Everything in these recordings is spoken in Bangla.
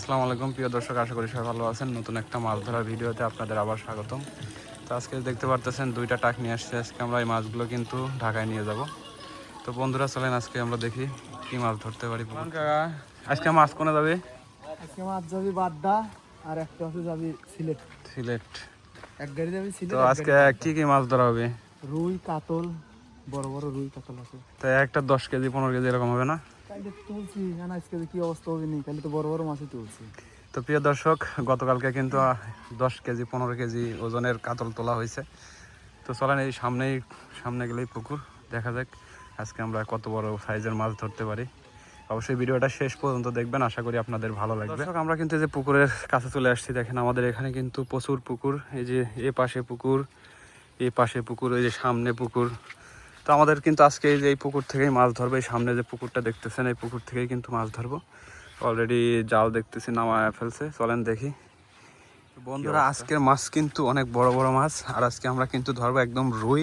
আসসালামু আলাইকুম প্রিয় দর্শক, আশা করি সবাই ভালো আছেন। নতুন একটা মাছ ধরার ভিডিওতে আপনাদের আবার স্বাগতম। তো আজকে দেখতে পারতেছেন দুইটা টাক নিয়ে আসছে। আজকে আমরা এই মাছগুলো কিন্তু ঢাকায় নিয়ে যাব। তো বন্ধুরা চলেন আজকে আমরা দেখি কি মাছ ধরতে পারি। আজকে মাছ কোনে যাবে? আজকে মাছ যাবি বাড্ডা আর একটা হচ্ছে যাবি সিলেট। সিলেট। এক গাড়ি যাবি সিলেট। তো আজকে কি কি মাছ ধরা হবে? রুই কাতল, বড় বড় রুই কাতল আছে। তো একটা 10 কেজি 15 কেজি এরকম হবে না? কালকে তুলছি, হ্যাঁ আজকে কি অবস্থা হবে নি, কালকে তো বড় বড় মাছই তুলছি। তো প্রিয় দর্শক, গতকালকে কিন্তু 10 কেজি 15 কেজি ওজনের কাতল তোলা হয়েছে। তো চলেন এই সামনে গেলেই পুকুর, দেখা যাক আজকে আমরা কত বড় সাইজের মাছ ধরতে পারি। অবশ্যই ভিডিওটা শেষ পর্যন্ত দেখবেন, আশা করি আপনাদের ভালো লাগবে। দর্শক, আমরা কিন্তু এই যে পুকুরের কাছে চলে আসছি। দেখেন আমাদের এখানে কিন্তু প্রচুর পুকুর। এই যে এ পাশে পুকুর, এই পাশে পুকুর, এই যে সামনে পুকুর। তো আমাদের কিন্তু আজকে এই যে এই পুকুর থেকেই মাছ ধরবো। এই সামনে যে পুকুরটা দেখতেছেন, এই পুকুর থেকেই কিন্তু মাছ ধরবো। অলরেডি জাল দেখতেছি নামায় ফেলছে, চলেন দেখি। বন্ধুরা, আজকের মাছ কিন্তু অনেক বড় বড় মাছ, আর আজকে আমরা কিন্তু ধরবো একদম রুই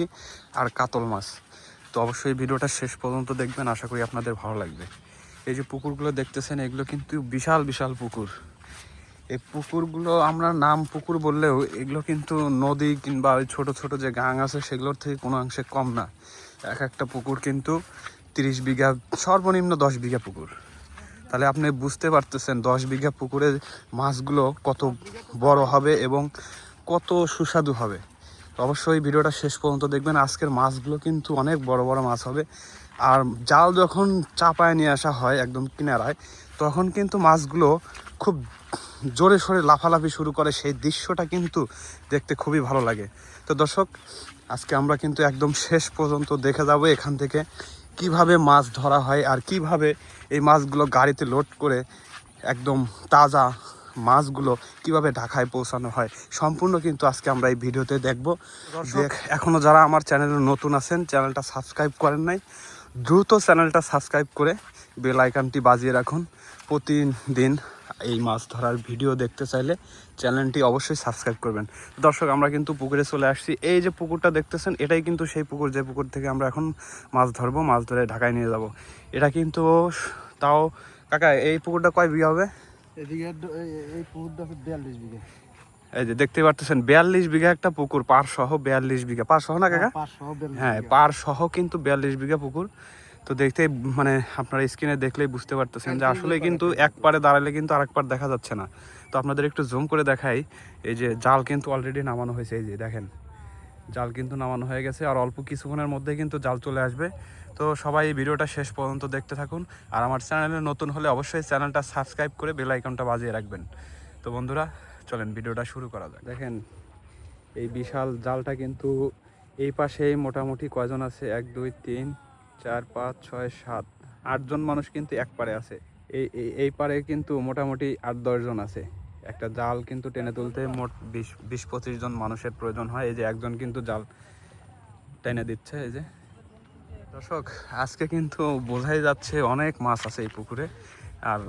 আর কাতল মাছ। তো অবশ্যই ভিডিওটা শেষ পর্যন্ত দেখবেন, আশা করি আপনাদের ভালো লাগবে। এই যে পুকুরগুলো দেখতেছেন, এগুলো কিন্তু বিশাল বিশাল পুকুর। এই পুকুরগুলো আমরা নাম পুকুর বললেও এগুলো কিন্তু নদী কিংবা ওই ছোটো ছোটো যে গাং আছে সেগুলোর থেকে কোনো অংশে কম না। এক একটা পুকুর কিন্তু 30 বিঘা, সর্বনিম্ন 10 বিঘা পুকুর। তাহলে আপনি বুঝতে পারতেছেন 10 বিঘা পুকুরের মাছগুলো কত বড় হবে এবং কত সুস্বাদু হবে। অবশ্যই ভিডিওটা শেষ পর্যন্ত দেখবেন। আজকের মাছগুলো কিন্তু অনেক বড় বড় মাছ হবে। আর জাল যখন চাপায় নিয়ে আসা হয় একদম কিনারায়, তখন কিন্তু মাছগুলো খুব জোরে সোরে লাফালাফি শুরু করে। সেই দৃশ্যটা কিন্তু দেখতে খুবই ভালো লাগে। তো দর্শক, আজকে আমরা কিন্তু একদম শেষ পর্যন্ত দেখে যাব এখান থেকে কিভাবে মাছ ধরা হয় আর কিভাবে এই মাছগুলো গাড়িতে লোড করে একদম তাজা মাছগুলো কিভাবে ঢাকায় পৌঁছানো হয়, সম্পূর্ণ কিন্তু আজকে আমরা এই ভিডিওতে দেখব। এখনও যারা আমার চ্যানেলে নতুন আছেন, চ্যানেলটা সাবস্ক্রাইব করেন নাই, দ্রুত চ্যানেলটা সাবস্ক্রাইব করে বেল আইকনটি বাজিয়ে রাখুন। প্রতিদিন এই মাছ ধরার ভিডিও দেখতে চাইলে চ্যানেলটি অবশ্যই সাবস্ক্রাইব করবেন। দর্শক, আমরা কিন্তু পুকুরে চলে আসছি। এই যে পুকুরটা দেখতেছেন, এটাই কিন্তু সেই পুকুর যে পুকুর থেকে আমরা এখন মাছ ধরবো, মাছ ধরে ঢাকায় নিয়ে যাব। এটা কিন্তু তাও কাকা, এই পুকুরটা কয় বিঘা হবে? এদিকে এই পুকুরটা 42 বিঘা। এই যে দেখতে পারতেছেন 42 বিঘা একটা পুকুর, পার সহ 42 বিঘা। পার সহ না কাকা? হ্যাঁ, পার সহ কিন্তু 42 বিঘা পুকুর। তো দেখতে মানে আপনারা স্ক্রিনে দেখলেই বুঝতে পারতেছেন যে আসলে কিন্তু এক পারে দাঁড়ালে কিন্তু আরেক পার দেখা যাচ্ছে না। তো আপনাদের একটু জুম করে দেখাই। এই যে জাল কিন্তু অলরেডি নামানো হয়েছে, এই যে দেখেন জাল কিন্তু নামানো হয়ে গেছে। আর অল্প কিছুক্ষণের মধ্যে কিন্তু জাল চলে আসবে। তো সবাই এই ভিডিওটা শেষ পর্যন্ত দেখতে থাকুন। আর আমার চ্যানেলে নতুন হলে অবশ্যই চ্যানেলটা সাবস্ক্রাইব করে বেল আইকনটা বাজিয়ে রাখবেন। তো বন্ধুরা চলেন ভিডিওটা শুরু করা যাক। দেখেন এই বিশাল জালটা কিন্তু এই পাশেই মোটামুটি কয়জন আছে, 1 2 3 4 5 6 7 8জন মানুষ কিন্তু এক পারে আছে। এই পারে কিন্তু মোটামুটি 8-10 জন আছে। একটা জাল কিন্তু টেনে তুলতে মোট 20-25 জন মানুষের প্রয়োজন হয়। এই যে একজন কিন্তু জাল টেনে দিচ্ছে। এই যে দর্শক, আজকে কিন্তু বোঝাই যাচ্ছে অনেক মাছ আছে এই পুকুরে। আর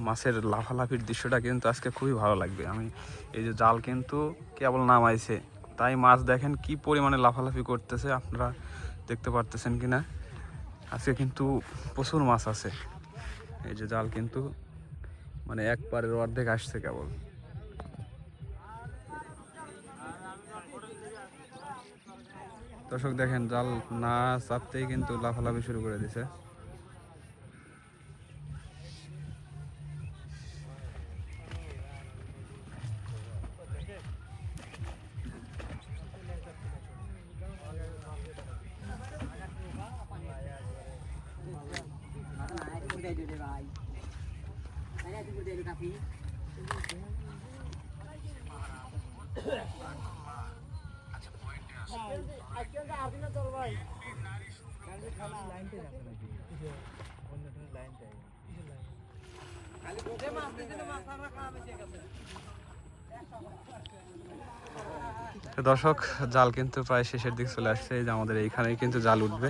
মাছের লাফালাফির দৃশ্যটা কিন্তু আজকে খুবই ভালো লাগবে। আমি এই যে জাল কিন্তু কেবল নামাইছে, তাই মাছ দেখেন কি পরিমাণে লাফালাফি করতেছে, আপনারা দেখতে পারতেছেন কিনা। আজকে কিন্তু প্রচুর মাছ আছে। এই যে জাল কিন্তু মানে এক পারের অর্ধেক আসছে কেবল। দর্শক দেখেন, জাল না চাপতেই কিন্তু লাফালাফি শুরু করে দিছে। দর্শক, জাল কিন্তু প্রায় শেষের দিকে চলে আসছে। এই যে আমাদের এইখানেই কিন্তু জাল উঠবে।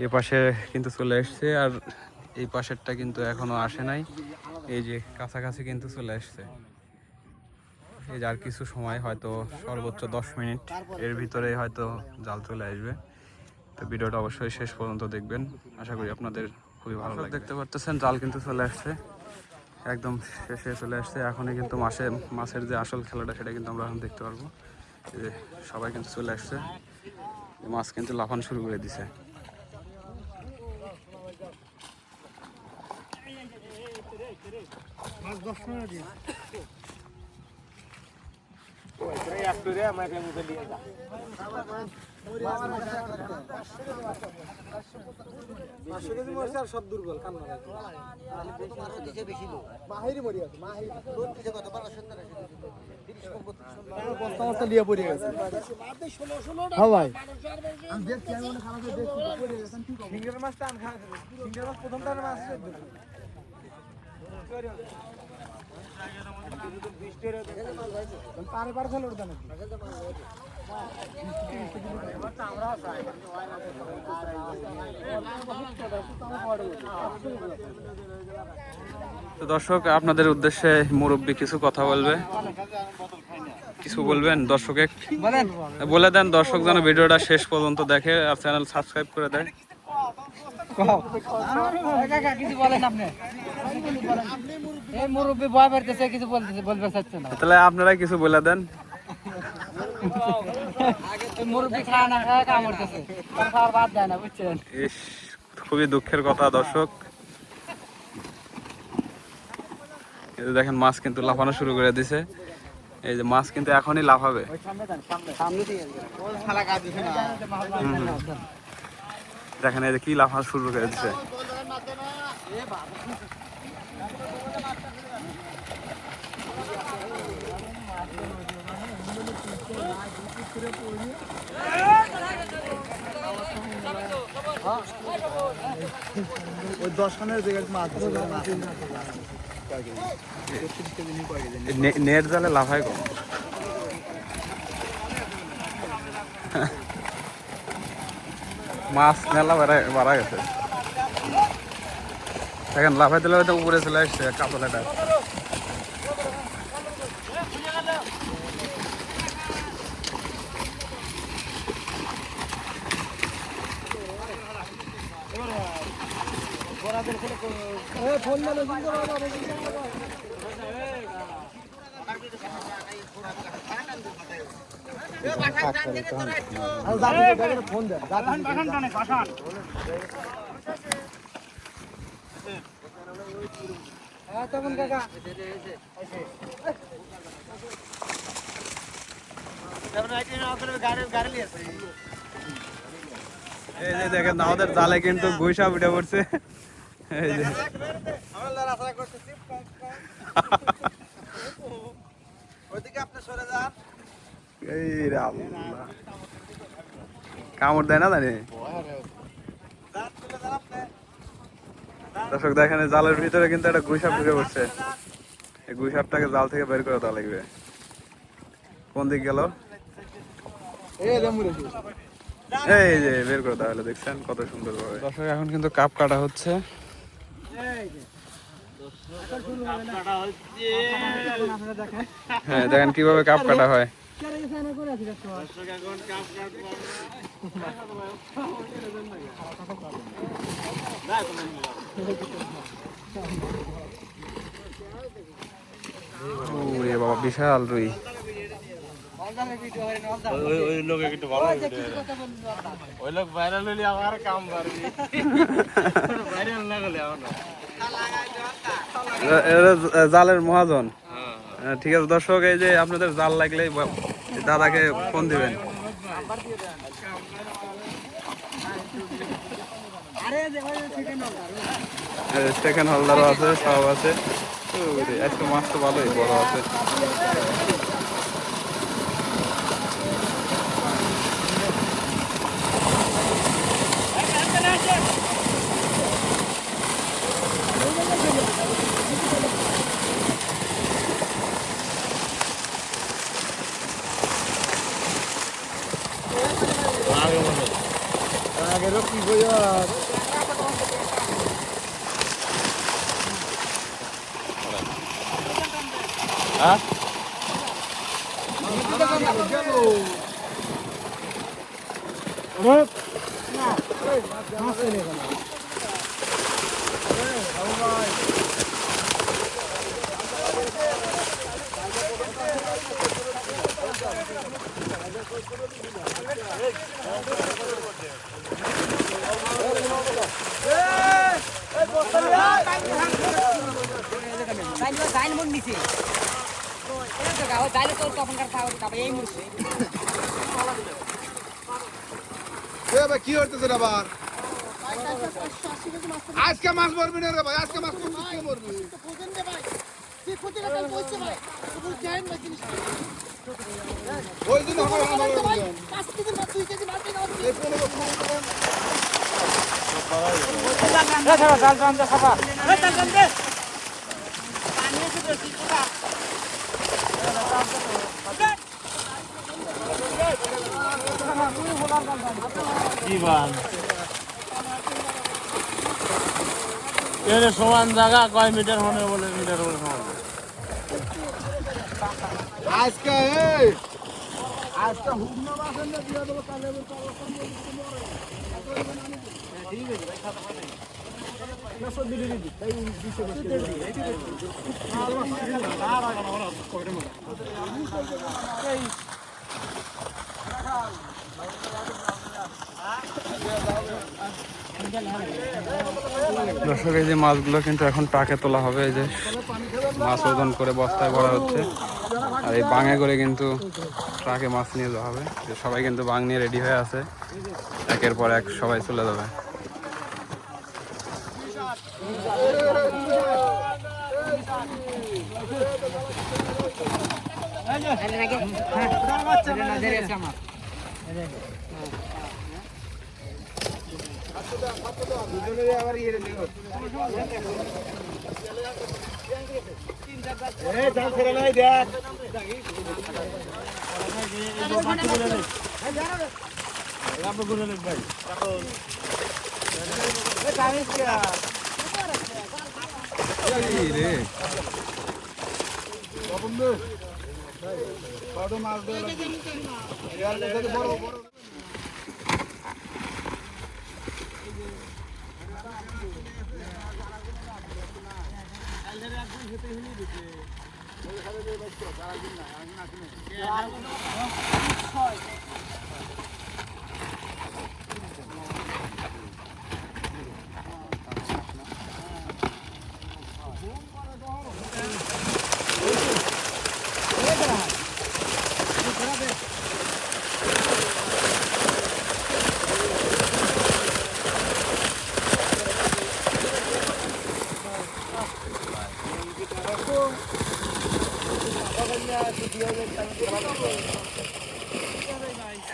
এ পাশে কিন্তু চলে আসছে, আর এই পাশেরটা কিন্তু এখনো আসে নাই। এই যে কাছাকাছি কিন্তু চলে আসছে। এই যে আর কিছু সময়, হয়তো সর্বোচ্চ 10 মিনিট এর ভিতরেই হয়তো জাল চলে আসবে। তো ভিডিওটা অবশ্যই শেষ পর্যন্ত দেখবেন, আশা করি আপনাদের খুবই ভালো লাগবে। দেখতে পারতেছেন জাল কিন্তু চলে আসছে। একদম শেষে চলে আসছে। এখনই কিন্তু মাছের যে আসল খেলাটা সেটা কিন্তু আমরা এখন দেখতে পারবো। এই যে সবাই কিন্তু চলে আসছে, মাছ কিন্তু লাফানো শুরু করে দিছে। সব দুর্বল পারে পারে ফেলে উঠতে নাকি তো দর্শক, আপনাদের উদ্দেশ্যে মুরব্বী কিছু কথা বলবে, কিছু বলবেন দর্শকে বলে দেন, দর্শক যেন ভিডিওটা শেষ পর্যন্ত দেখে আর চ্যানেল সাবস্ক্রাইব করে দেয়। কিছু বলেন আপনি, এই মুরব্বী ভয় পাইতেছে, কিছু বলতে চাচ্ছে না। তাহলে আপনারা কিছু বলে দেন। মুরব্বী খায় না, খায় কামড়তেছে, খাওয়ার বাদ দেয় না, বুঝছেন? ইস, খুবই দুঃখের কথা দর্শক। এই যে দেখেন মাছ কিন্তু লাফানো শুরু করে দিছে। এই যে মাছ কিন্তু এখনই লাফাবে। দেখেন এই যে কি লাফানো শুরু করে দিছে। ওই 10 খানের জায়গায় মাছ নেট জালে লাফায় কম। মাছ মেলা বাড়া গেছে। দেখেন লাফাই দিলে হয়তো উপরে চলে আসছে কাতলাটা। ফোন দেন। তেমন কাকা এই যে দেখেন আমাদের জালে কিন্তু গুইসা উঠে পড়ছে। এই যে এই রে আল্লাহ, কামড় দেয় না জানি। দর্শক দেখেন জালের ভিতরে কিন্তু একটা গুইসাপ ঢুকে পড়ছে। এই গুইসাপটাকে জাল থেকে বের করে দেওয়া লাগবে। কোন দিক গেল? এই যে বের করে দেওয়া হলো, দেখছেন কত সুন্দর ভাবে। দর্শক এখন কিন্তু কাপ কাটা হচ্ছে। হ্যাঁ দেখেন কিভাবে কাপ কাটা হয়। ওরে বাবা, বিশাল রুই। ওই লোক একটু ভালো ওই লোক ভাইরাল হলে আমার কাম পারবি, ভাইরাল না হলে আমার জালের মহাজন। ঠিক আছে দর্শক, এই যে আপনাদের জাল লাগলে দাদাকে ফোন দিবেন। সেকেন্ড হোল্ডারও আছে, সব আছে। আজকে মাছ তো ভালোই বড় আছে। হ্যাঁ কি হইতেছে আবার আজকে মাছ মরবি না রে ভাই আজকে মাছ কে মরবি ওই দিন কি বান এর সমান জায়গা কয় মিটার হনে বলে মিটার বলে সমান আজকে আজকে হুকম বাসন দিয়ে দেবো তাহলে দর্শক এই যে মাছগুলো কিন্তু এখন ট্রাকে তোলা হবে। এই যে মাছ ওজন করে বস্তায় ভরা হচ্ছে, আর এই বাঙে করে কিন্তু ট্রাকে মাছ নিয়ে যাওয়া হবে। সবাই কিন্তু বাং নিয়ে রেডি হয়ে আছে, একের পর এক সবাই চলে যাবে।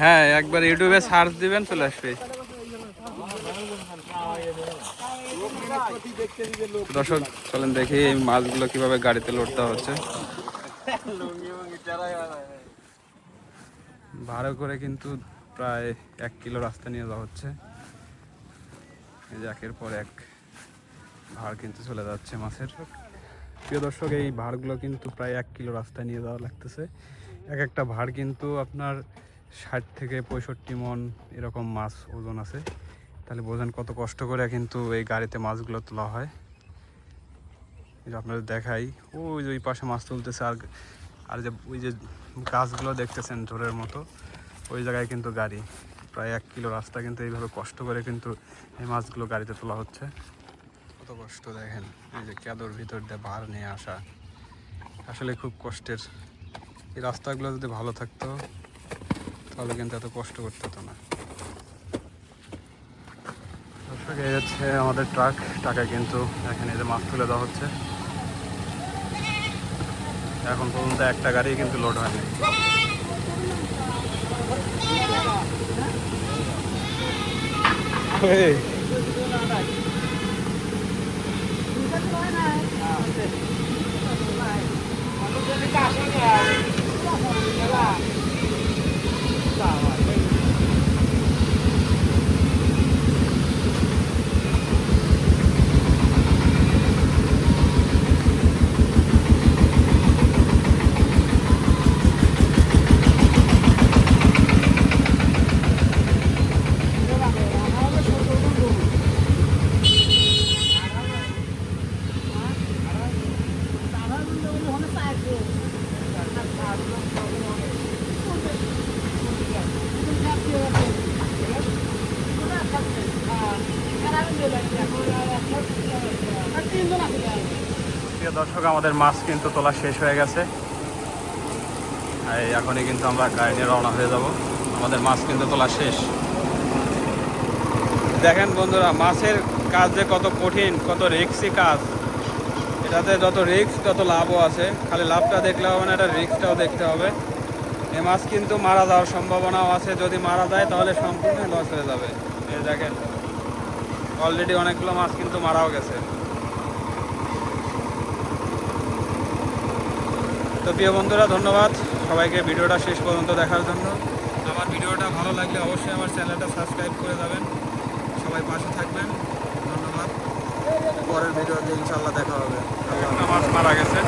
হ্যাঁ, একবার ইউটিউবে সার্চ দিবেন, চলে আসবে। দর্শক চলেন দেখি এই মাছগুলো কিভাবে গাড়িতে লোড দেওয়া হচ্ছে। ভাড়া করে কিন্তু প্রায় 1 কিলো রাস্তা নিয়ে যাওয়া হচ্ছে। এই যে একের পর এক ভাড় কিন্তু চলে যাচ্ছে মাছের। প্রিয় দর্শক, এই ভাড়গুলো কিন্তু প্রায় 1 কিলো রাস্তায় নিয়ে যাওয়া লাগতেছে। এক একটা ভাড় কিন্তু আপনার 60 থেকে 65 মন এরকম মাছ ওজন আছে। তাহলে বোঝেন কত কষ্ট করে কিন্তু এই গাড়িতে মাছগুলো তোলা হয়। এটা আপনাদের দেখাই, ওই যে ওই পাশে মাছ তুলতেছে, আর যে ওই যে গাছগুলো দেখতেছেন ঝোরের মতো, ওই জায়গায় কিন্তু গাড়ি। প্রায় 1 কিলো রাস্তা কিন্তু এইভাবে কষ্ট করে কিন্তু এই মাছগুলো গাড়িতে তোলা হচ্ছে। কত কষ্ট দেখেন, এই যে কেদর ভিতর দিয়ে ভাড় নিয়ে আসা, আসলে খুব কষ্টের। এই রাস্তাগুলো যদি ভালো থাকতো তাহলে কিন্তু এত কষ্ট করতে হতো না। দর্শক, এই হচ্ছে আমাদের ট্রাকায় কিন্তু এখানে যে মাছ তুলে দেওয়া হচ্ছে। এখন পর্যন্ত একটা গাড়ি কিন্তু লোড হয়নি। দর্শক আমাদের মাছ কিন্তু তোলা শেষ হয়ে গেছে, এই এখনই কিন্তু আমরা গাড়ি নিয়ে রওনা হয়ে যাব। আমাদের মাছ কিন্তু তোলা শেষ। দেখেন বন্ধুরা, মাছের কাজ যে কত কঠিন, কত রিস্কি কাজ। এটাতে যত রিস্ক তত লাভও আছে। খালি লাভটা দেখলে হবে না, এটা রিস্কটাও দেখতে হবে। এই মাছ কিন্তু মারা যাওয়ার সম্ভাবনাও আছে, যদি মারা যায় তাহলে সম্পূর্ণ লস হয়ে যাবে। এই দেখেন অলরেডি অনেকগুলো মাছ কিন্তু মারাও গেছে। তো প্রিয় বন্ধুরা, ধন্যবাদ সবাইকে ভিডিওটা শেষ পর্যন্ত দেখার জন্য। আমার ভিডিওটা ভালো লাগলে অবশ্যই আমার চ্যানেলটা সাবস্ক্রাইব করে যাবেন। সবাই পাশে থাকবেন, ধন্যবাদ। পরের ভিডিওতে ইনশাল্লাহ দেখা হবে। মাছ মারা গেছে।